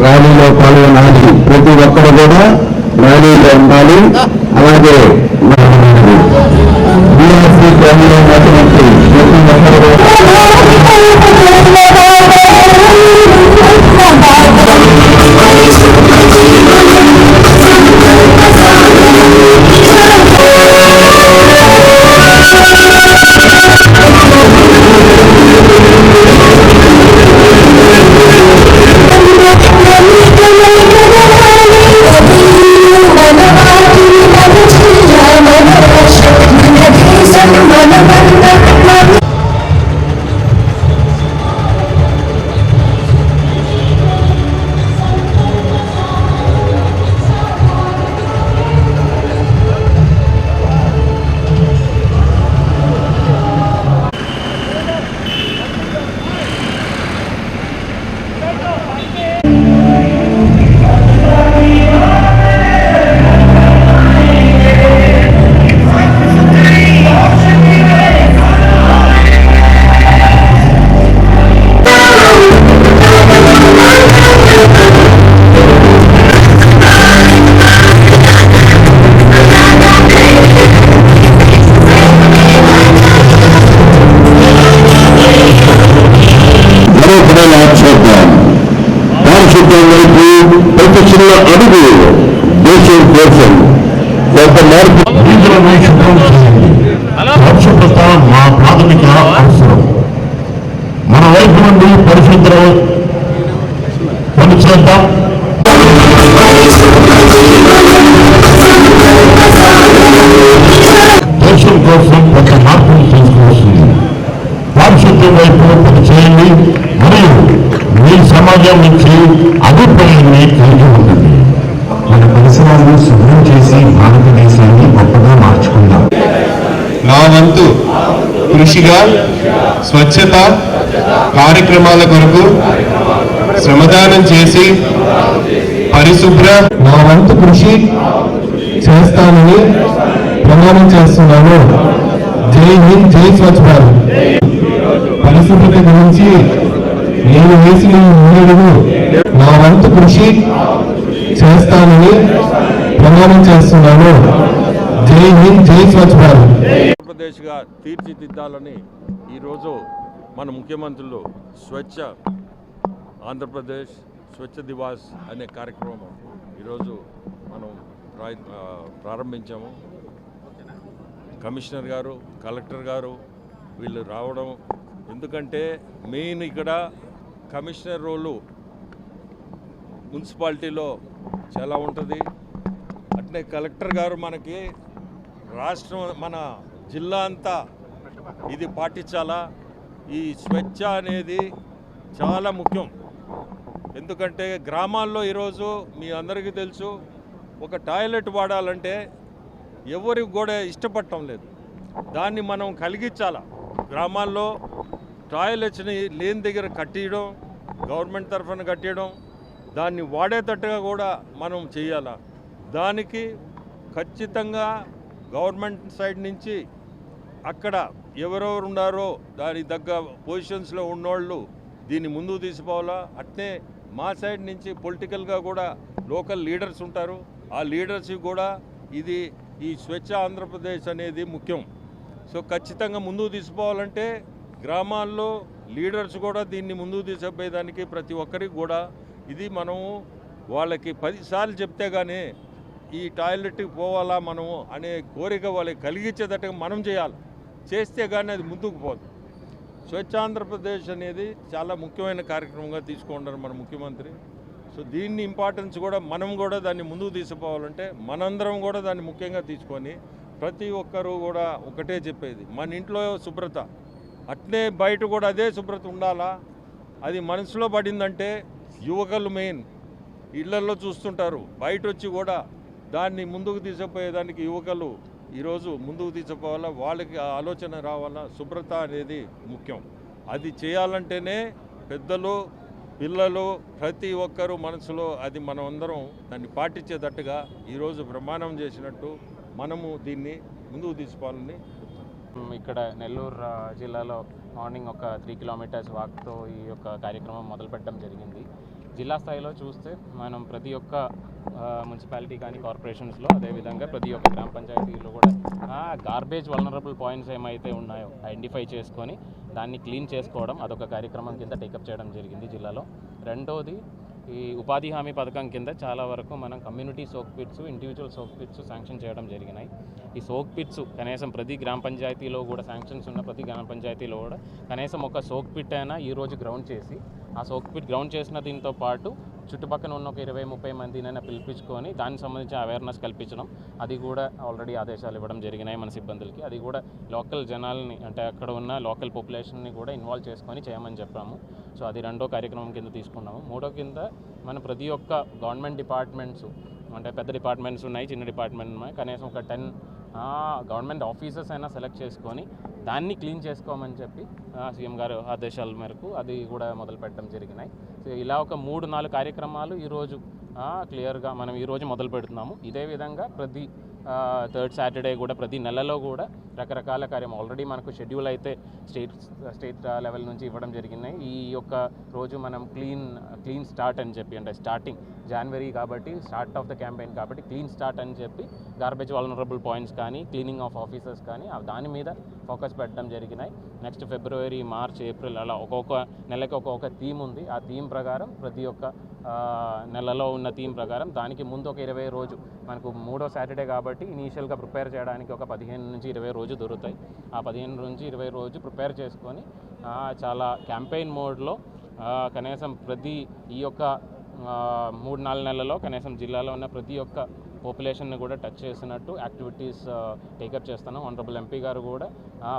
ర్యాలీలో పాల్గొనాలి. ప్రతి ఒక్కరు కూడా ర్యాలీలో ఉండాలి. అలాగే బీఆర్సీ ర్యాలీలో ఉన్నటువంటి ప్రతి ఒక్కరు ప్రతి చిన్న అడుగు దేశం కోసం కొంత మార్పు పరిశుభ్రత మా ప్రాథమిక అవసరం. మన వైపు నుండి పరిశుభ్ర పనిచేద్దాం. దేశం కోసం కొంత మార్పులు తీసుకువస్తుంది. పారిశుద్ధ్యం వైపు పని చేయండి మరియు మీ సమాజం నుంచి అభిప్రాయాన్ని కలిగి ఉంటుంది. మన పరిసరాలను శుభ్రం చేసి భారతదేశాన్ని గొప్పగా మార్చుకుందాం. నా వంతు కృషిగా స్వచ్ఛత కార్యక్రమాల కొరకు శ్రమదానం చేసి పరిశుభ్ర నా వంతు కృషి చేస్తానని ప్రమాణం చేస్తున్నాను. జై హింద్, జై స్వచ్ఛ భారత్. పరిశుభ్రత గురించి నేను వేసిన ముందడుగు నా వంతు కృషి చేస్తానని ప్రమాణం చేస్తున్నాను. జై హింద్, జై స్వచ్ఛ భారత్. ఆంధ్రప్రదేశ్గా తీర్చిదిద్దాలని ఈరోజు మన ముఖ్యమంత్రులు స్వచ్ఛ ఆంధ్రప్రదేశ్ స్వచ్ఛ దివాస్ అనే కార్యక్రమం ఈరోజు మనం ప్రారంభించాము. కమిషనర్ గారు, కలెక్టర్ గారు వీళ్ళు రావడం, ఎందుకంటే మెయిన్ ఇక్కడ కమిషనర్ రోలు మున్సిపాలిటీలో చాలా ఉంటుంది. అట్నే కలెక్టర్ గారు మనకి రాష్ట్రం మన జిల్లా అంతా ఇది పాటించాలా. ఈ స్వచ్ఛ అనేది చాలా ముఖ్యం. ఎందుకంటే గ్రామాల్లో ఈరోజు మీ అందరికీ తెలుసు, ఒక టాయిలెట్ వాడాలంటే ఎవరికి కూడా ఇష్టపడటం లేదు. దాన్ని మనం కలిగించాలా. గ్రామాల్లో టాయిలెట్స్ని లేని దగ్గర కట్టియడం, గవర్నమెంట్ తరఫున కట్టియడం, దాన్ని వాడేటట్టుగా కూడా మనం చేయాలా. దానికి ఖచ్చితంగా గవర్నమెంట్ సైడ్ నుంచి అక్కడ ఎవరెవరు ఉన్నారో దాని తగ్గ పొజిషన్స్లో ఉన్నోళ్ళు దీన్ని ముందుకు తీసుకోవాలా. అట్నే మా సైడ్ నుంచి పొలిటికల్గా కూడా లోకల్ లీడర్స్ ఉంటారు. ఆ లీడర్స్కి కూడా ఇది ఈ స్వచ్ఛ ఆంధ్రప్రదేశ్ అనేది ముఖ్యం. సో ఖచ్చితంగా ముందుకు తీసుకోవాలంటే గ్రామాల్లో లీడర్స్ కూడా దీన్ని ముందుకు తీసుకుపోయేదానికి ప్రతి ఒక్కరికి కూడా ఇది మనము వాళ్ళకి 10 సార్లు చెప్తే కానీ ఈ టాయిలెట్కి పోవాలా మనము అనే కోరిక వాళ్ళకి కలిగించేటట్టుగా మనం చేయాలి. చేస్తే కానీ అది ముందుకు పోదు. స్వచ్ఛ ఆంధ్రప్రదేశ్ అనేది చాలా ముఖ్యమైన కార్యక్రమంగా తీసుకుంటారు మన ముఖ్యమంత్రి. సో దీన్ని ఇంపార్టెన్స్ కూడా మనం కూడా దాన్ని ముందుకు తీసుకుపోవాలంటే మనందరం కూడా దాన్ని ముఖ్యంగా తీసుకొని ప్రతి ఒక్కరూ కూడా ఒకటే చెప్పేది, మన ఇంట్లో శుభ్రత అట్నే బయట కూడా అదే శుభ్రత ఉండాలా. అది మనసులో పడిందంటే యువకులు మెయిన్ ఇళ్లలో చూస్తుంటారు, బయట వచ్చి కూడా దాన్ని ముందుకు తీసుకుపోయేదానికి యువకులు ఈరోజు ముందుకు తీసుకుపోవాలా, వాళ్ళకి ఆ ఆలోచన రావాలా. శుభ్రత అనేది ముఖ్యం. అది చేయాలంటేనే పెద్దలు, పిల్లలు, ప్రతి ఒక్కరూ మనసులో అది మనం అందరం దాన్ని పాటించేటట్టుగా ఈరోజు ప్రమాణం చేసినట్టు మనము దీన్ని ముందుకు తీసుకోవాలని. ఇక్కడ నెల్లూరు జిల్లాలో మార్నింగ్ ఒక 3 కిలోమీటర్స్ వాక్తో ఈ యొక్క కార్యక్రమం మొదలుపెట్టడం జరిగింది. జిల్లా స్థాయిలో చూస్తే మనం ప్రతి ఒక్క మున్సిపాలిటీ కానీ కార్పొరేషన్స్లో, అదేవిధంగా ప్రతి ఒక్క గ్రామ పంచాయతీలో కూడా గార్బేజ్ వల్నరబుల్ పాయింట్స్ ఏమైతే ఉన్నాయో ఐడెంటిఫై చేసుకొని దాన్ని క్లీన్ చేసుకోవడం అదొక కార్యక్రమం కింద టేకప్ చేయడం జరిగింది జిల్లాలో. రెండోది, ఈ ఉపాధి హామీ పథకం కింద చాలా వరకు మనం community soak pits, individual soak pits sanction చేయడం జరిగినాయి. ఈ సోక్ పిట్స్ కనీసం ప్రతి గ్రామ పంచాయతీలో కూడా శాంక్షన్స్ ఉన్న ప్రతి గ్రామ పంచాయతీలో కూడా కనీసం ఒక సోక్ పిట్ అయినా ఈరోజు గ్రౌండ్ చేసి, ఆ సోక్ పిట్ గ్రౌండ్ చేసిన దీంతో పాటు చుట్టుపక్కల ఉన్న ఒక 20-30 మందినైనా పిలిపించుకొని దానికి సంబంధించి అవేర్నెస్ కల్పించడం, అది కూడా ఆల్రెడీ ఆదేశాలు ఇవ్వడం జరిగినాయి మన సిబ్బందులకి. అది కూడా లోకల్ జనాల్ని, అంటే అక్కడ ఉన్న లోకల్ పాపులేషన్ని కూడా ఇన్వాల్వ్ చేసుకొని చేయమని చెప్పాము. సో అది రెండో కార్యక్రమం కింద తీసుకున్నాము. మూడో కింద మన ప్రతి ఒక్క గవర్నమెంట్ డిపార్ట్మెంట్స్, అంటే పెద్ద డిపార్ట్మెంట్స్ ఉన్నాయి, చిన్న డిపార్ట్మెంట్ ఉన్నాయి, కనీసం ఒక 10 గవర్నమెంట్ ఆఫీసర్స్ అయినా సెలెక్ట్ చేసుకొని దాన్ని క్లీన్ చేసుకోమని చెప్పి సీఎం గారు ఆదేశాల మేరకు అది కూడా మొదలు పెట్టడం జరిగినాయి. సో ఇలా ఒక 3-4 కార్యక్రమాలు ఈరోజు క్లియర్గా మనం ఈరోజు మొదలు పెడుతున్నాము. ఇదే విధంగా ప్రతి థర్డ్ సాటర్డే కూడా ప్రతి నెలలో కూడా రకరకాల కార్యం ఆల్రెడీ మనకు షెడ్యూల్ అయితే స్టేట్ లెవెల్ నుంచి ఇవ్వడం జరిగినాయి. ఈ యొక్క రోజు మనం క్లీన్ స్టార్ట్ అని చెప్పి, అంటే స్టార్టింగ్ జనవరి కాబట్టి స్టార్ట్ ఆఫ్ ద క్యాంపెయిన్ కాబట్టి క్లీన్ స్టార్ట్ అని చెప్పి గార్బేజ్ వల్నరబుల్ పాయింట్స్ కానీ క్లీనింగ్ ఆఫ్ ఆఫీసర్స్ కానీ దాని మీద ఫోకస్ పెట్టడం జరిగినాయి. నెక్స్ట్ ఫిబ్రవరి, మార్చ్, ఏప్రిల్ అలా ఒక్కొక్క నెలకి ఒక్కొక్క థీమ్ ఉంది. ఆ థీమ్ ప్రకారం ప్రతి ఒక్క నెలలో ఉన్న థీమ్ ప్రకారం దానికి ముందు ఒక 20 రోజు మనకు 3వ సాటర్డే కాబట్టి ఇనీషియల్గా ప్రిపేర్ చేయడానికి ఒక 15 నుంచి 20 రోజు దొరుకుతాయి. ఆ 15 నుంచి 20 రోజు ప్రిపేర్ చేసుకొని చాలా క్యాంపెయిన్ మోడ్లో కనీసం ప్రతి ఈ యొక్క 3-4 నెలల్లో కనీసం జిల్లాలో ఉన్న ప్రతి ఒక్క పాపులేషన్ని కూడా టచ్ చేసినట్టు యాక్టివిటీస్ టేకప్ చేస్తున్నాం. ఆనరబుల్ ఎంపీ గారు కూడా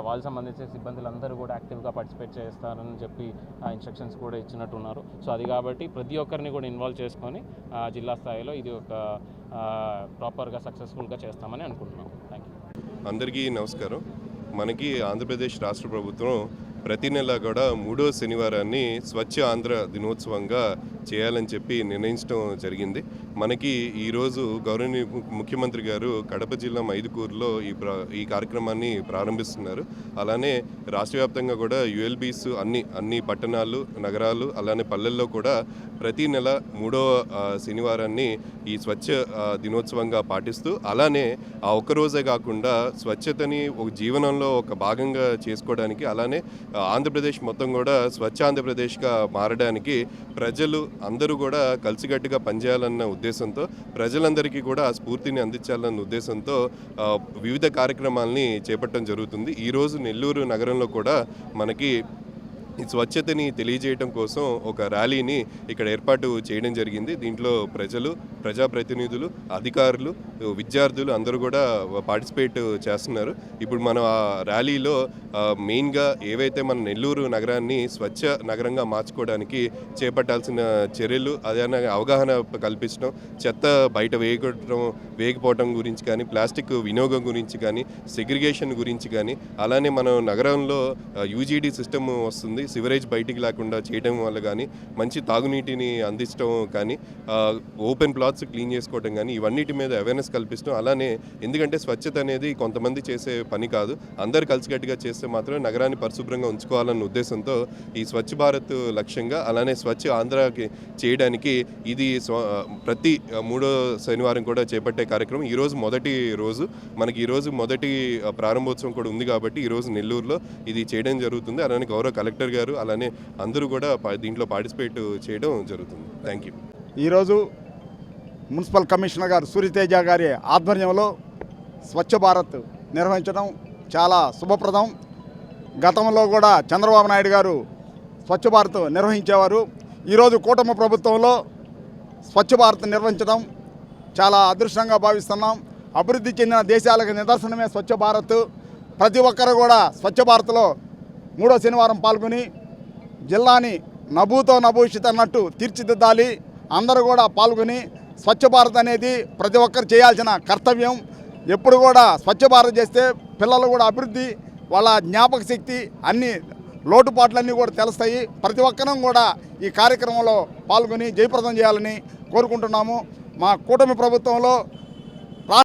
వాళ్ళకి సంబంధించిన సిబ్బందులందరూ కూడా యాక్టివ్గా పార్టిసిపేట్ చేస్తారని చెప్పి ఇన్స్ట్రక్షన్స్ కూడా ఇచ్చినట్టు ఉన్నారు. సో అది కాబట్టి ప్రతి ఒక్కరిని కూడా ఇన్వాల్వ్ చేసుకొని జిల్లా స్థాయిలో ఇది ఒక ప్రాపర్గా సక్సెస్ఫుల్గా చేస్తామని అనుకుంటున్నాం. Thank you. అందరికీ నమస్కారం. మనకి ఆంధ్రప్రదేశ్ రాష్ట్ర ప్రభుత్వం ప్రతి నెల కూడా 3వ శనివారాన్ని స్వచ్ఛ ఆంధ్ర దినోత్సవంగా చేయాలని చెప్పి నిర్ణయించడం జరిగింది. మనకి ఈరోజు గౌరవనీయ ముఖ్యమంత్రి గారు కడప జిల్లా మైదుకూరులో ఈ కార్యక్రమాన్ని ప్రారంభిస్తున్నారు. అలానే రాష్ట్ర వ్యాప్తంగా కూడా యుఎల్బీస్ అన్ని పట్టణాలు, నగరాలు, అలానే పల్లెల్లో కూడా ప్రతి నెల 3వ శనివారాన్ని ఈ స్వచ్ఛ దినోత్సవంగా పాటిస్తూ, అలానే ఆ ఒక్కరోజే కాకుండా స్వచ్ఛతని ఒక జీవనంలో ఒక భాగంగా చేసుకోవడానికి, అలానే ఆంధ్రప్రదేశ్ మొత్తం కూడా స్వచ్ఛ ఆంధ్రప్రదేశ్గా మారడానికి ప్రజలు అందరూ కూడా కలిసికట్టుగా పనిచేయాలన్న ఉద్దేశంతో, ప్రజలందరికీ కూడా ఆ స్ఫూర్తిని అందించాలన్న ఉద్దేశంతో వివిధ కార్యక్రమాలని చేపట్టడం జరుగుతుంది. ఈరోజు నెల్లూరు నగరంలో కూడా మనకి ఈ స్వచ్ఛతని తెలియజేయడం కోసం ఒక ర్యాలీని ఇక్కడ ఏర్పాటు చేయడం జరిగింది. దీంట్లో ప్రజలు, ప్రజాప్రతినిధులు, అధికారులు, విద్యార్థులు అందరూ కూడా పార్టిసిపేట్ చేస్తున్నారు. ఇప్పుడు మనం ఆ ర్యాలీలో మెయిన్గా ఏవైతే మన నెల్లూరు నగరాన్ని స్వచ్ఛ నగరంగా మార్చుకోవడానికి చేపట్టాల్సిన చర్యలు, అదే అవగాహన కల్పించడం, చెత్త బయట వేయకపోవడం గురించి కానీ, ప్లాస్టిక్ వినియోగం గురించి కానీ, సెగ్రిగేషన్ గురించి కానీ, అలానే మన నగరంలో యూజీడీ సిస్టమ్ వస్తుంది, సివరేజ్ బయటికి లేకుండా చేయడం వల్ల కానీ, మంచి తాగునీటిని అందించడం కానీ, ఓపెన్ ప్లాట్స్ క్లీన్ చేసుకోవడం కానీ, ఇవన్నిటి మీద అవేర్నెస్ కల్పిస్తాం. అలానే ఎందుకంటే స్వచ్ఛత అనేది కొంతమంది చేసే పని కాదు, అందరు కలిసికట్టుగా చేస్తే మాత్రం నగరాన్ని పరిశుభ్రంగా ఉంచుకోవాలన్న ఉద్దేశంతో ఈ స్వచ్ఛ భారత్ లక్ష్యంగా, అలానే స్వచ్ఛ ఆంధ్రాకి చేయడానికి ఇది ప్రతి 3వ శనివారం కూడా చేపట్టే కార్యక్రమం. ఈరోజు మొదటి రోజు, మనకి ఈరోజు మొదటి ప్రారంభోత్సవం కూడా ఉంది కాబట్టి ఈరోజు నెల్లూరులో ఇది చేయడం జరుగుతుంది. అలానే గౌరవ కలెక్టర్ గారు అలానే అందరూ కూడా దీంట్లో పార్టిసిపేట్ చేయడం జరుగుతుంది. Thank you. ఈరోజు మున్సిపల్ కమిషనర్ గారు సూర్యతేజ గారి ఆధ్వర్యంలో స్వచ్ఛ భారత్ నిర్వహించడం చాలా శుభప్రదం. గతంలో కూడా చంద్రబాబు నాయుడు గారు స్వచ్ఛ భారత్ నిర్వహించేవారు. ఈరోజు కూటమి ప్రభుత్వంలో స్వచ్ఛ భారత్ నిర్వహించడం చాలా అదృష్టంగా భావిస్తున్నాం. అభివృద్ధి చెందిన దేశాలకు నిదర్శనమే స్వచ్ఛ భారత్. ప్రతి ఒక్కరు కూడా స్వచ్ఛ భారత్లో 3వ శనివారం పాల్గొని జిల్లాని నభూతో నభూషిత అన్నట్టు తీర్చిదిద్దాలి. అందరూ కూడా పాల్గొని స్వచ్ఛ భారత్ అనేది ప్రతి ఒక్కరు చేయాల్సిన కర్తవ్యం. ఎప్పుడు కూడా స్వచ్ఛ భారత్ చేస్తే పిల్లలు కూడా అభివృద్ధి, వాళ్ళ జ్ఞాపక శక్తి, అన్ని లోటుపాట్లన్నీ కూడా తెలుస్తాయి. ప్రతి ఒక్కరం కూడా ఈ కార్యక్రమంలో పాల్గొని జయప్రదం చేయాలని కోరుకుంటున్నాము. మా కూటమి ప్రభుత్వంలో